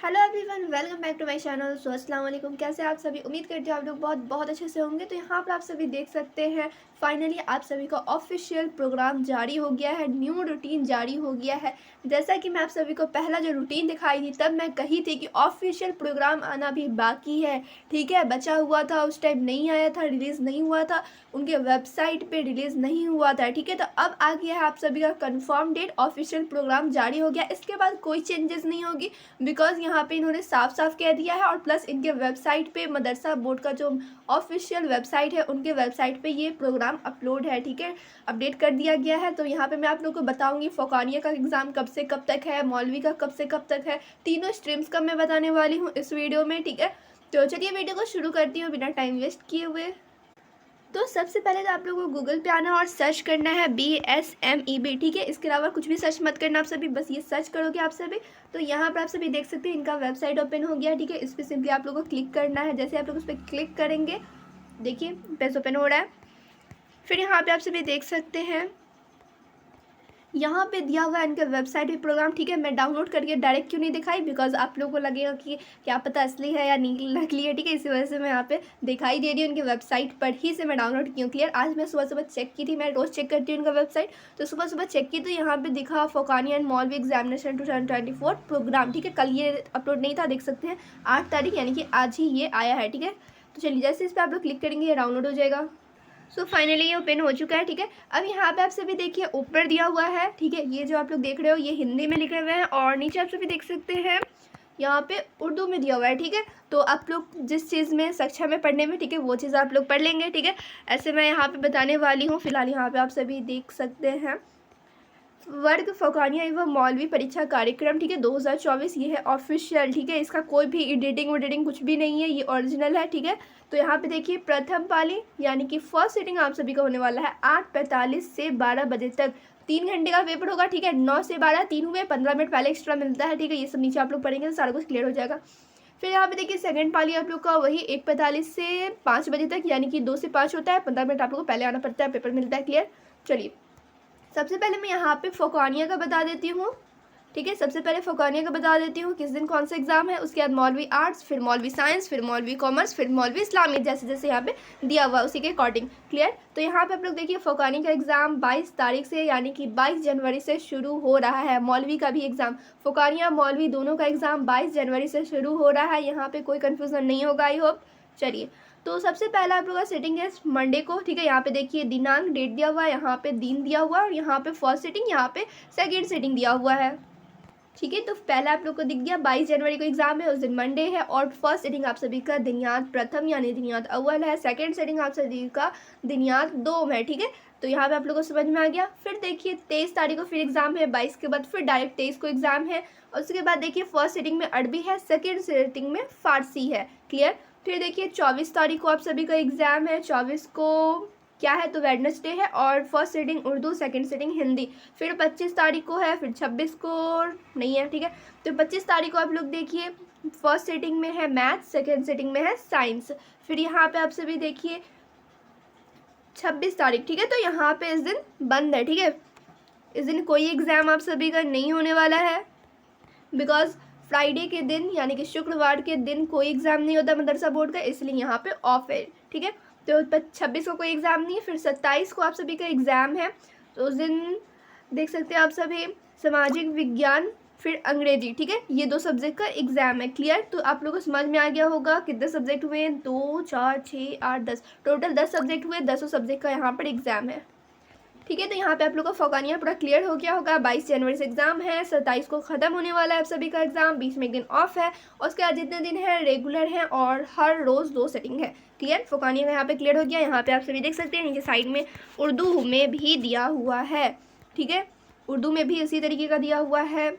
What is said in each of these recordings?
Hello everyone, welcome back to my channel. So अस्सलाम वालेकुम। कैसे आप सभी? उम्मीद करती हूँ आप लोग बहुत बहुत अच्छे से होंगे। तो यहाँ पर आप सभी देख सकते हैं, फाइनली आप सभी का ऑफिशियल प्रोग्राम जारी हो गया है, न्यू रूटीन जारी हो गया है। जैसा कि मैं आप सभी को पहला जो रूटीन दिखाई थी, तब मैं कही थी कि ऑफिशियल प्रोग्राम आना भी बाकी है। ठीक है, बचा हुआ था, उस टाइम नहीं आया था, रिलीज़ नहीं हुआ था, उनके वेबसाइट पर रिलीज़ नहीं हुआ था। ठीक है, तो अब आ गया है आप सभी का कन्फर्म डेट, ऑफिशियल प्रोग्राम जारी हो गया। इसके बाद कोई चेंजेस नहीं होगी, बिकॉज यहाँ पे इन्होंने साफ साफ कह दिया है। और प्लस इनके वेबसाइट पे, मदरसा बोर्ड का जो ऑफिशियल वेबसाइट है, उनके वेबसाइट पे ये प्रोग्राम अपलोड है। ठीक है, अपडेट कर दिया गया है। तो यहाँ पे मैं आप लोगों को बताऊंगी फौकानिया का एग्ज़ाम कब से कब तक है, मौलवी का कब से कब तक है, तीनों स्ट्रीम्स का मैं बताने वाली हूँ इस वीडियो में। ठीक है, तो चलिए वीडियो को शुरू करती हूँ बिना टाइम वेस्ट किए हुए। तो सबसे पहले तो आप लोगों को गूगल पे आना और सर्च करना है BSMEB। ठीक है, इसके अलावा कुछ भी सर्च मत करना आप सभी, बस ये सर्च करोगे आप सभी। तो यहाँ पर आप सभी देख सकते हैं इनका वेबसाइट ओपन हो गया। ठीक है, इस पर सिंपली आप लोगों को क्लिक करना है। जैसे आप लोग उस पर क्लिक करेंगे, देखिए पेज ओपन हो रहा है। फिर यहाँ पर आप सभी देख सकते हैं, यहाँ पे दिया हुआ है इनके वेबसाइट पे प्रोग्राम। ठीक है, मैं डाउनलोड करके डायरेक्ट क्यों नहीं दिखाई, बिकॉज आप लोगों को लगेगा कि क्या पता असली है या नकली है। ठीक है, इसी वजह से मैं यहाँ पे दिखाई दे रही हूँ, उनकी वेबसाइट पर ही से मैं डाउनलोड की हूँ। क्लियर, आज मैं सुबह सुबह चेक की थी, मैं रोज़ चेक करती हूँ उनका वेबसाइट। तो सुबह सुबह चेक की तो यहाँ पे दिखा फौकानिया एंड मौलवी एग्जामिनेशन 2024 प्रोग्राम। ठीक है, कल ये अपलोड नहीं था, देख सकते हैं 8 तारीख, यानी कि आज ही ये आया है। ठीक है, तो चलिए जैसे इस पर आप लोग क्लिक करेंगे ये डाउनलोड हो जाएगा। सो फाइनली ये ओपन हो चुका है। ठीक है, अब यहाँ पे आप सभी देखिए ऊपर दिया हुआ है। ठीक है, ये जो आप लोग देख रहे हो ये हिंदी में लिखे हुए हैं, और नीचे आप सभी देख सकते हैं यहाँ पे उर्दू में दिया हुआ है। ठीक है, तो आप लोग जिस चीज़ में सक्षम है पढ़ने में, ठीक है, वो चीज़ आप लोग पढ़ लेंगे। ठीक है, ऐसे मैं यहाँ पे बताने वाली हूँ। फिलहाल यहाँ पे आप सभी देख सकते हैं वर्ग फौकानिया एवं मौलवी परीक्षा कार्यक्रम। ठीक है, 2024 ये है ऑफिशियल। ठीक है, इसका कोई भी एडिटिंग वेडिटिंग कुछ भी नहीं है, ये ओरिजिनल है। ठीक है, तो यहाँ पे देखिए प्रथम पाली यानी कि फर्स्ट सीटिंग आप सभी का होने वाला है 8:45 से 12 बजे तक, 3 घंटे का पेपर होगा। ठीक है, 9 से 12 3 हुए, 15 मिनट पहले एक्स्ट्रा मिलता है। ठीक है, ये सब नीचे आप लोग पढ़ेंगे तो सारा कुछ क्लियर हो जाएगा। फिर यहाँ पे देखिए सेकंड पाली आप लोग का वही 1:45 से 5 बजे तक, यानी कि 2 से 5 होता है, 15 मिनट आप लोग को पहले आना पड़ता है, पेपर मिलता है। क्लियर, चलिए सबसे पहले मैं यहाँ पे फौकानिया का बता देती हूँ। ठीक है, सबसे पहले फौकानिया का बता देती हूँ किस दिन कौन सा एग्जाम है, उसके बाद मौलवी आर्ट्स, फिर मौलवी साइंस, फिर मौलवी कॉमर्स, फिर मौलवी इस्लामी, जैसे जैसे यहाँ पे दिया हुआ उसी के अकॉर्डिंग। क्लियर, तो यहाँ पे आप लोग देखिए फौकानी का एग्जाम 22 तारीख से यानी कि 22 जनवरी से शुरू हो रहा है। मौलवी का भी एग्जाम, फौकानिया मौलवी दोनों का एग्जाम 22 जनवरी से शुरू हो रहा है। यहाँ पे कोई कन्फ्यूजन नहीं होगा, आई होप। चलिए, तो सबसे पहला आप लोग का सेटिंग है मंडे को। ठीक है, यहाँ पे देखिए दिनांक डेट दिया हुआ है, यहाँ पे दिन दिया हुआ है, और यहाँ पे फर्स्ट सेटिंग, यहाँ पे सेकेंड सेटिंग दिया हुआ है। ठीक है, तो पहला आप लोग को दिख गया 22 जनवरी को एग्जाम है, उस दिन मंडे है, और फर्स्ट सेटिंग आप सभी का दिनियात प्रथम यानी दिनियात अव्वल है, सेकंड सेटिंग आप सभी का दिनियात दोम है। ठीक है, तो यहाँ पे आप लोगों को समझ में आ गया। फिर देखिए 23 तारीख को फिर एग्जाम है, 22 के बाद फिर डायरेक्ट 23 को एग्जाम है, और उसके बाद देखिए फर्स्ट सेटिंग में अरबी है, सेकेंड सेटिंग में फारसी है। क्लियर, फिर देखिए 24 तारीख को आप सभी का एग्जाम है, 24 को क्या है तो वेडनेसडे है, और first setting Urdu, second setting Hindi. फिर 25 तारीख को है, फिर 26 को नहीं है। ठीक है, तो 25 तारीख को आप लोग देखिए फर्स्ट सेटिंग में है मैथ, सेकंड सेटिंग में है साइंस। फिर यहाँ पे आप सभी देखिए 26 तारीख। ठीक है, तो यहाँ पे इस दिन बंद है। ठीक है, इस दिन कोई एग्ज़ाम आप सभी का नहीं होने वाला है, बिकॉज फ्राइडे के दिन यानी कि शुक्रवार के दिन कोई एग्ज़ाम नहीं होता मदरसा बोर्ड का, इसलिए यहाँ पे ऑफ है। ठीक है, तो 26 को कोई एग्ज़ाम नहीं है, फिर 27 को आप सभी का एग्ज़ाम है। तो उस दिन देख सकते हैं आप सभी सामाजिक विज्ञान, फिर अंग्रेजी। ठीक है, ये 2 सब्जेक्ट का एग्ज़ाम है। क्लियर, तो आप लोगों को समझ में आ गया होगा कितने सब्जेक्ट हुए, 2 4 6 8 10, टोटल 10 सब्जेक्ट हुए, 10 सब्जेक्ट का यहाँ पर एग्ज़ाम है। ठीक है, तो यहाँ पे आप लोग का फौकानिया पूरा क्लियर हो गया होगा। 22 जनवरी से एग्जाम है, 27 को ख़त्म होने वाला है आप सभी का एग्जाम, बीच में एक दिन ऑफ है, और उसके बाद जितने दिन है रेगुलर है, और हर रोज़ 2 सेटिंग है। क्लियर, फौकानिया का यहाँ पे क्लियर हो गया। यहाँ पे आप सभी देख सकते हैं नीचे साइड में उर्दू में भी दिया हुआ है। ठीक है, उर्दू में भी इसी तरीके का दिया हुआ है,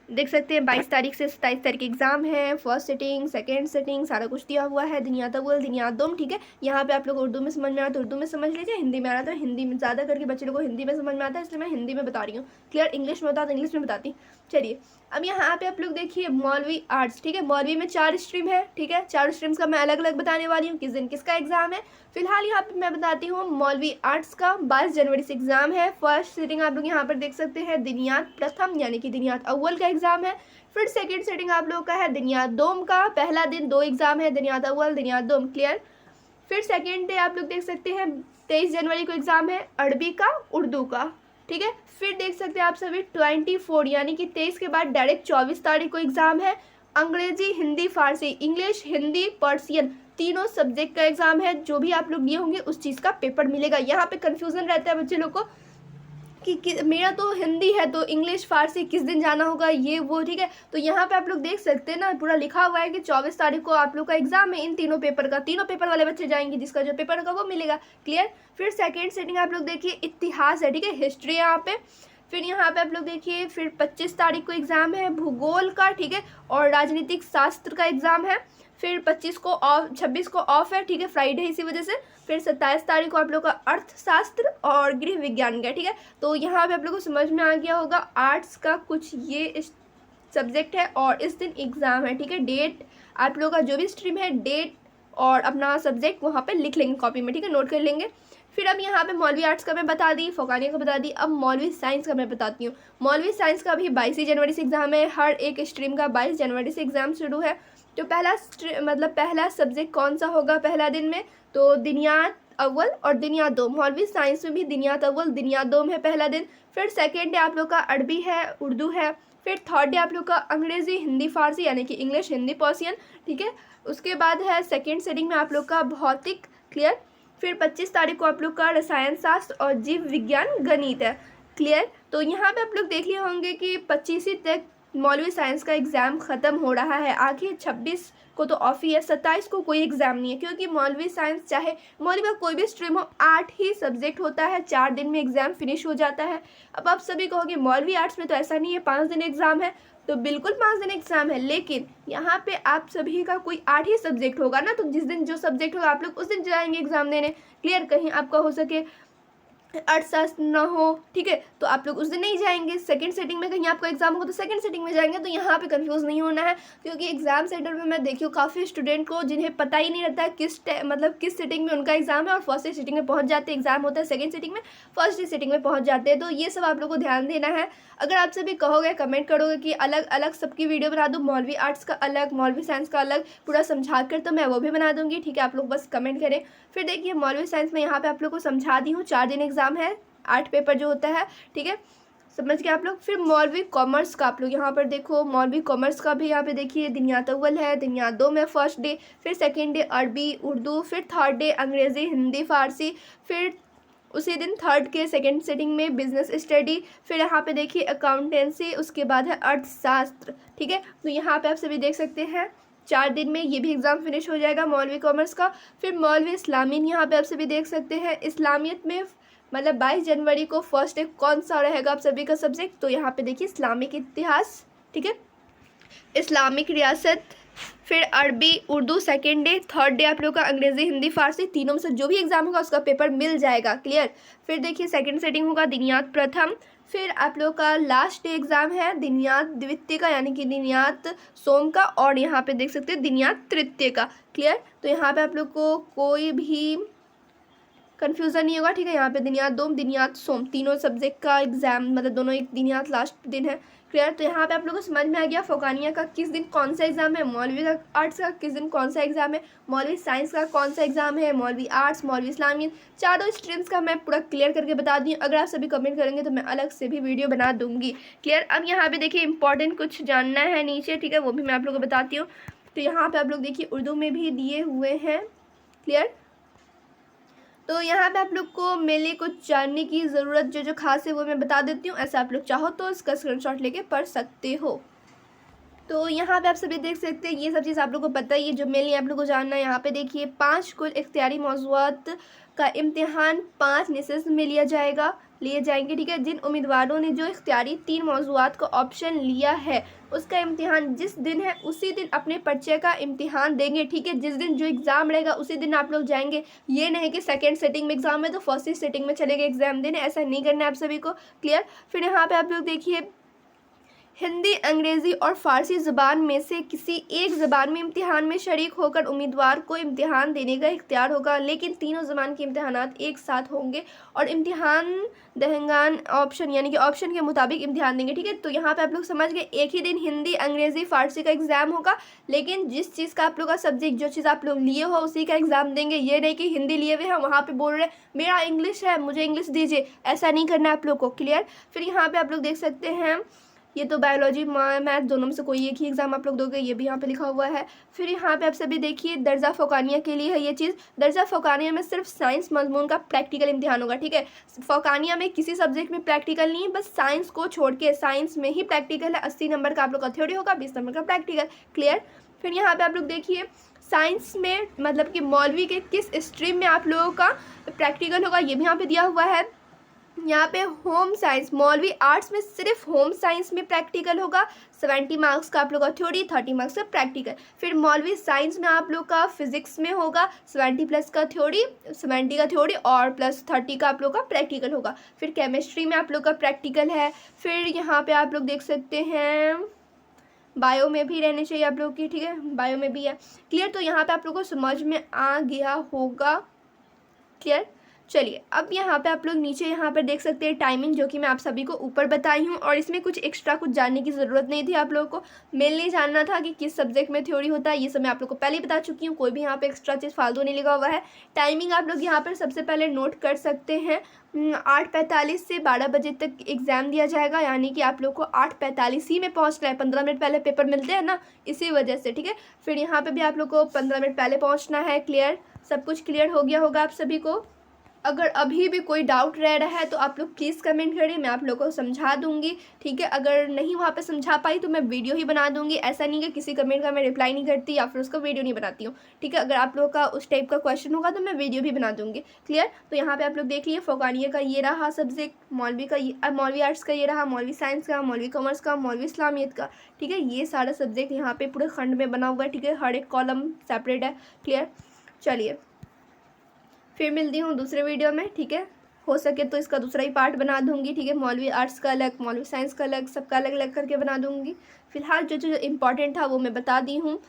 देख सकते हैं 22 तारीख से 27 तारीख एग्जाम है, फर्स्ट सेटिंग, सेकंड सेटिंग, सारा कुछ दिया हुआ है, दिनियात अव्वल, दिनियात दोम। ठीक है, यहाँ पे आप लोग उर्दू में समझ में आ रहा तो उर्दू में समझ लीजिए, हिंदी में आ रहा तो हिंदी में, ज़्यादा करके बच्चे लोगों को हिंदी में समझ में आता है, इसलिए मैं हिंदी में बता रही हूँ। क्लियर, इंग्लिश में होता तो इंग्लिश में बताती। चलिए, अब यहाँ पे आप लोग देखिए मौलवी आर्ट्स। ठीक है, मौलवी में 4 स्ट्रीम है। ठीक है, 4 स्ट्रीम्स का मैं अलग अलग बताने वाली हूँ किस दिन किसका एग्जाम है। फिलहाल यहाँ पे मैं बताती हूँ मौलवी आर्ट्स का 22 जनवरी से एग्जाम है। फर्स्ट सीटिंग आप लोग यहाँ पर देख सकते हैं दिनियात प्रथम यानी कि दिनियात अव्वल का एग्ज़ाम है। फिर सेकेंड सेटिंग आप लोगों का है दिनियात दोम का, पहला दिन 2 एग्ज़ाम है, दिनियात अव्वल दिनियात दोम, क्लियर। फिर सेकेंड डे आप लोग देख सकते हैं 23 जनवरी को एग्ज़ाम है अरबी का, उर्दू का, ठीक है। फिर देख सकते हैं आप सभी 24 यानी कि 23 के बाद डायरेक्ट 24 तारीख को एग्ज़ाम है अंग्रेजी, हिंदी, फारसी, इंग्लिश, हिंदी, पर्सियन, तीनों सब्जेक्ट का एग्ज़ाम है। जो भी आप लोग लिए होंगे उस चीज़ का पेपर मिलेगा। यहाँ पे कन्फ्यूज़न रहता है बच्चे लोग को कि मेरा तो हिंदी है तो इंग्लिश, फारसी किस दिन जाना होगा, ये वो, ठीक है। तो यहाँ पे आप लोग देख सकते हैं ना, पूरा लिखा हुआ है कि 24 तारीख को आप लोग का एग्जाम है इन तीनों पेपर का। तीनों पेपर वाले बच्चे जाएंगे, जिसका जो पेपर होगा वो मिलेगा, क्लियर। फिर सेकेंड सेटिंग आप लोग देखिए इतिहास है, ठीक है, हिस्ट्री यहाँ पे। फिर यहाँ पे आप लोग देखिए फिर 25 तारीख को एग्ज़ाम है भूगोल का, ठीक है, और राजनीतिक शास्त्र का एग्ज़ाम है। फिर 26 को ऑफ, 26 को ऑफ है, ठीक है, फ्राइडे इसी वजह से। फिर 27 तारीख को आप लोग का अर्थशास्त्र और गृह विज्ञान का, ठीक है। तो यहाँ पे आप लोग को समझ में आ गया होगा आर्ट्स का कुछ ये सब्जेक्ट है और इस दिन एग्ज़ाम है, ठीक है। डेट आप लोग का जो भी स्ट्रीम है, डेट और अपना सब्जेक्ट वहाँ पे लिख लेंगे कॉपी में, ठीक है, नोट कर लेंगे। फिर अब यहाँ पे मौलवी आर्ट्स का मैं बता दी, फ़ोकानिया का बता दी। अब मौलवी साइंस का मैं बताती हूँ। मौलवी साइंस का भी 22 जनवरी से एग्ज़ाम है, हर एक स्ट्रीम का 22 जनवरी से एग्ज़ाम शुरू है। तो पहला सब्जेक्ट कौन सा होगा पहला दिन में, तो दिनियात अव्वल और दिनियात दोम। मौलवी साइंस में भी दिनियात अव्वल दिनियात दोम है पहला दिन। फिर सेकेंड डे आप लोग का अरबी है, उर्दू है। फिर थर्ड डे आप लोग का अंग्रेज़ी, हिंदी, फारसी यानी कि इंग्लिश, हिंदी, पर्सियन, ठीक है। उसके बाद है सेकेंड सेटिंग में आप लोग का भौतिक, क्लियर। फिर 25 तारीख को आप लोग का रसायन शास्त्र और जीव विज्ञान गणित है, क्लियर। तो यहाँ पे आप लोग देख लिए होंगे कि 25 तक मौलवी साइंस का एग्ज़ाम ख़त्म हो रहा है। आखिर 26 को तो ऑफ ही है, 27 को कोई एग्ज़ाम नहीं है, क्योंकि मौलवी साइंस चाहे मौलवी का कोई भी स्ट्रीम हो 8 ही सब्जेक्ट होता है, 4 दिन में एग्ज़ाम फिनिश हो जाता है। अब आप सभी कहोगे मौलवी आर्ट्स में तो ऐसा नहीं है, 5 दिन एग्ज़ाम है, तो बिल्कुल 5 दिन एग्ज़ाम है, लेकिन यहाँ पे आप सभी का कोई 8 ही सब्जेक्ट होगा ना, तो जिस दिन जो सब्जेक्ट होगा आप लोग उस दिन जाएंगे एग्ज़ाम देने, क्लियर। कहीं आपका हो सके अर्थशास्त्र ना हो, ठीक है, तो आप लोग उस दिन नहीं जाएंगे। सेकंड सेटिंग में कहीं आपका एग्जाम होगा तो सेकंड सेटिंग में जाएंगे। तो यहाँ पे कंफ्यूज नहीं होना है, क्योंकि एग्जाम सेंटर में मैं देखी हूँ काफ़ी स्टूडेंट को जिन्हें पता ही नहीं रहता है किस सेटिंग में उनका एग्जाम है, और फर्स्ट सेटिंग में पहुँच जाते हैं। एग्जाम होता है सेकंड सेटिंग में, फर्स्ट सेटिंग में पहुँच जाते हैं। तो ये सब आप लोग को ध्यान देना है। अगर आप सभी कहोगे, कमेंट करोगे कि अलग अलग सबकी वीडियो बना दूँ, मौलवी आर्ट्स का अलग, मौलवी साइंस का अलग, पूरा समझा कर, तो मैं वो भी बना दूँगी, ठीक है। आप लोग बस कमेंट करें। फिर देखिए मौलवी साइंस में यहाँ पे आप लोग को समझा दी हूँ, 4 दिन एग्जाम है, 8 पेपर जो होता है, ठीक है, समझ गए आप लोग। फिर मौलवी कॉमर्स का आप लोग यहाँ पर देखो, मौलवी कॉमर्स का भी यहाँ पे देखिए दिनियात अव्वल है, दिनियात दोम है फर्स्ट डे। फिर सेकेंड डे अरबी, उर्दू। फिर थर्ड डे अंग्रेज़ी, हिंदी, फारसी। फिर उसी दिन थर्ड के सेकेंड सेटिंग में बिजनेस स्टडी। फिर यहाँ पे देखिए अकाउंटेंसी, उसके बाद है अर्थशास्त्र, ठीक है। तो यहाँ पे आप सभी देख सकते हैं 4 दिन में ये भी एग्ज़ाम फिनिश हो जाएगा मौलवी कॉमर्स का। फिर मौलवी इस्लामियत, यहाँ पे आप सभी देख सकते हैं इस्लामियत में मतलब 22 जनवरी को फर्स्ट डे कौन सा रहेगा आप सभी का सब्जेक्ट, तो यहाँ पे देखिए इस्लामिक इतिहास, ठीक है, इस्लामिक रियासत। फिर अरबी, Urdu second day. Third day आप लोग का अंग्रेज़ी, हिंदी, फारसी, तीनों में से जो भी एग्ज़ाम होगा उसका पेपर मिल जाएगा, क्लियर। फिर देखिए सेकेंड सेटिंग होगा दिनियात प्रथम। फिर आप लोग का लास्ट डे एग्ज़ाम है दिनियात द्वितीय का, यानी कि दिनियात सोम का, और यहाँ पे देख सकते हैं दिनियात तृतीय का, क्लियर। तो यहाँ पे आप लोग को कोई भी कन्फ्यूज़न नहीं होगा, ठीक है। यहाँ पे दिनियात दोम, दिनियात सोम, तीनों सब्जेक्ट का एग्ज़ाम, मतलब दोनों एक दिनियात लास्ट दिन है, क्लियर। तो यहाँ पे आप लोगों को समझ में आ गया फ़ोकानिया का किस दिन कौन सा एग्ज़ाम है, मौलवी का आर्ट्स का किस दिन कौन सा एग्ज़ाम है, मौलवी साइंस का कौन सा एग्ज़ाम है, मौलवी आर्ट्स, मौलवी इस्लामियत, चारों स्ट्रीम्स का मैं पूरा क्लियर करके बता दी। अगर आप सभी कमेंट करेंगे तो मैं अलग से भी वीडियो बना दूँगी, क्लियर। अब यहाँ पर देखिए इंपॉर्टेंट कुछ जानना है नीचे, ठीक है, वो भी मैं आप लोगों को बताती हूँ। तो यहाँ पर आप लोग देखिए उर्दू में भी दिए हुए हैं, क्लियर। तो यहाँ पे आप लोग को मेरे कुछ जानने की ज़रूरत जो खास है वो मैं बता देती हूँ। ऐसा आप लोग चाहो तो इसका स्क्रीनशॉट लेके पढ़ सकते हो। तो यहाँ पे आप सभी देख सकते हैं, ये सब चीज़ आप लोग को पता ही है जो मेनली आप लोग को जानना है। यहाँ पे देखिए 5 कुल इख्तियारी मौज़ूआत का इम्तिहान 5 निशस्त में लिए जाएंगे, ठीक है। जिन उम्मीदवारों ने जो इख्तियारी 3 मौज़ूआत का ऑप्शन लिया है उसका इम्तिहान जिस दिन है उसी दिन अपने पर्चे का इम्तिहान देंगे, ठीक है। जिस दिन जो एग्ज़ाम रहेगा उसी दिन आप लोग जाएंगे। ये नहीं कि सेकेंड सेटिंग में एग्ज़ाम है तो फर्स्ट सेटिंग में चले गए एग्ज़ाम देने, ऐसा नहीं करना है आप सभी को, क्लियर। फिर यहाँ पर आप लोग देखिए हिंदी, अंग्रेज़ी और फ़ारसी ज़बान में से किसी एक ज़बान में इम्तिहान में शरीक होकर उम्मीदवार को इम्तिहान देने का इख्तियार होगा, लेकिन तीनों ज़बान के इम्तिहानात एक साथ होंगे और इम्तिहान दहंगान ऑप्शन यानी कि ऑप्शन के मुताबिक इम्तिहान देंगे। ठीक है, तो यहाँ पे आप लोग समझ गए, एक ही दिन हिंदी, अंग्रेज़ी, फ़ारसी का एग्ज़ाम होगा, लेकिन जिस चीज़ का आप लोग का सब्जेक्ट, जो चीज़ आप लोग लिए हो उसी का एग्ज़ाम देंगे। ये नहीं कि हिंदी लिए हुए हैं वहाँ पे बोल रहे हैं मेरा इंग्लिश है मुझे इंग्लिश दीजिए, ऐसा नहीं करना है आप लोग को। क्लियर। फिर यहाँ पे आप लोग देख सकते हैं, ये तो बायोलॉजी मैथ दोनों में से कोई एक ही एग्ज़ाम आप लोग दोगे, ये भी यहाँ पे लिखा हुआ है। फिर यहाँ पे आप सभी देखिए, दर्जा फ़ौकानिया के लिए है ये चीज़। दर्जा फ़ौकानिया में सिर्फ साइंस मजमून का प्रैक्टिकल इम्तिहान होगा। ठीक है, फ़ौकानिया में किसी सब्जेक्ट में प्रैक्टिकल नहीं है, बस साइंस को छोड़ के साइंस में ही प्रैक्टिकल है। 80 नंबर का आप लोग का थ्योरी होगा, 20 नंबर का प्रैक्टिकल। क्लियर। फिर यहाँ पर आप लोग देखिए, साइंस में मतलब कि मौलवी के किस स्ट्रीम में आप लोगों का प्रैक्टिकल होगा, ये भी यहाँ पे दिया हुआ है। यहाँ पे होम साइंस, मौलवी आर्ट्स में सिर्फ होम साइंस में प्रैक्टिकल होगा। 70 मार्क्स का आप लोग का थ्योरी, 30 मार्क्स का प्रैक्टिकल। फिर मौलवी साइंस में आप लोग का फिजिक्स में होगा 70 प्लस का थ्योरी, 70 का थ्योरी और प्लस 30 का आप लोग का प्रैक्टिकल होगा। फिर केमिस्ट्री में आप लोग का प्रैक्टिकल है। फिर यहाँ पे आप लोग देख सकते हैं, बायो में भी रहने चाहिए आप लोग की। ठीक है, बायो में भी है। क्लियर। तो यहाँ पे आप लोग को समझ में आ गया होगा। क्लियर। चलिए, अब यहाँ पे आप लोग नीचे यहाँ पर देख सकते हैं टाइमिंग, जो कि मैं आप सभी को ऊपर बताई हूँ, और इसमें कुछ एक्स्ट्रा कुछ जानने की ज़रूरत नहीं थी। आप लोगों को मेनली जानना था कि किस सब्जेक्ट में थ्योरी होता है, ये सब मैं आप लोग को पहले ही बता चुकी हूँ। कोई भी यहाँ पे एक्स्ट्रा चीज़ फालतू नहीं लिखा हुआ है। टाइमिंग आप लोग यहाँ पर सबसे पहले नोट कर सकते हैं, 8:45 से 12 बजे तक एग्ज़ाम दिया जाएगा, यानी कि आप लोग को 8:45 ही में पहुँचना है। 15 मिनट पहले पेपर मिलते हैं ना, इसी वजह से। ठीक है, फिर यहाँ पर भी आप लोग को 15 मिनट पहले पहुँचना है। क्लियर। सब कुछ क्लियर हो गया होगा आप सभी को। अगर अभी भी कोई डाउट रह रहा है तो आप लोग प्लीज़ कमेंट करें, मैं आप लोगों को समझा दूंगी। ठीक है, अगर नहीं वहाँ पे समझा पाई तो मैं वीडियो ही बना दूंगी। ऐसा नहीं कि किसी कमेंट का मैं रिप्लाई नहीं करती या फिर उसका वीडियो नहीं बनाती हूँ। ठीक है, अगर आप लोगों का उस टाइप का क्वेश्चन होगा तो मैं वीडियो भी बना दूंगी। क्लियर। तो यहाँ पर आप लोग देख लीजिए, फ़ौकानिया का ये रहा सब्जेक्ट, मौलवी का मौलवी आर्ट्स का ये रहा, मौलवी साइंस का, मौलवी कॉमर्स का, मौलवी इस्लामियत का। ठीक है, ये सारा सब्जेक्ट यहाँ पर पूरे खंड में बना हुआ है। ठीक है, हर एक कॉलम सेपरेट है। क्लियर। चलिए, फिर मिलती हूँ दूसरे वीडियो में। ठीक है, हो सके तो इसका दूसरा ही पार्ट बना दूंगी। ठीक है, मौलवी आर्ट्स का अलग, मौलवी साइंस का अलग, सबका अलग अलग करके बना दूंगी। फिलहाल जो जो इम्पोर्टेंट था वो मैं बता दी हूँ।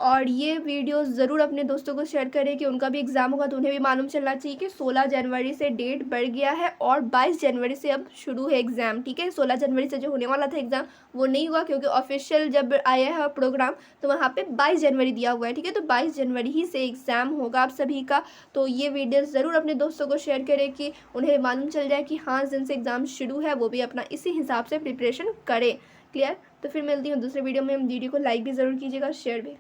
और ये वीडियो ज़रूर अपने दोस्तों को शेयर करें कि उनका भी एग्ज़ाम होगा तो उन्हें भी मालूम चलना चाहिए कि 16 जनवरी से डेट बढ़ गया है और 22 जनवरी से अब शुरू है एग्ज़ाम। ठीक है, 16 जनवरी से जो होने वाला था एग्ज़ाम वो नहीं हुआ, क्योंकि ऑफिशियल जब आया है प्रोग्राम तो वहाँ पे 22 जनवरी दिया हुआ है। ठीक है, तो 22 जनवरी ही से एग्ज़ाम होगा आप सभी का। तो ये वीडियो ज़रूर अपने दोस्तों को शेयर करें कि उन्हें मालूम चल जाए कि हाँ, जिनसे एग्ज़ाम शुरू है वो भी अपना इसी हिसाब से प्रिपरेशन करें। क्लियर। तो फिर मिलती हूँ दूसरे वीडियो में। वीडियो को लाइक भी ज़रूर कीजिएगा, शेयर भी।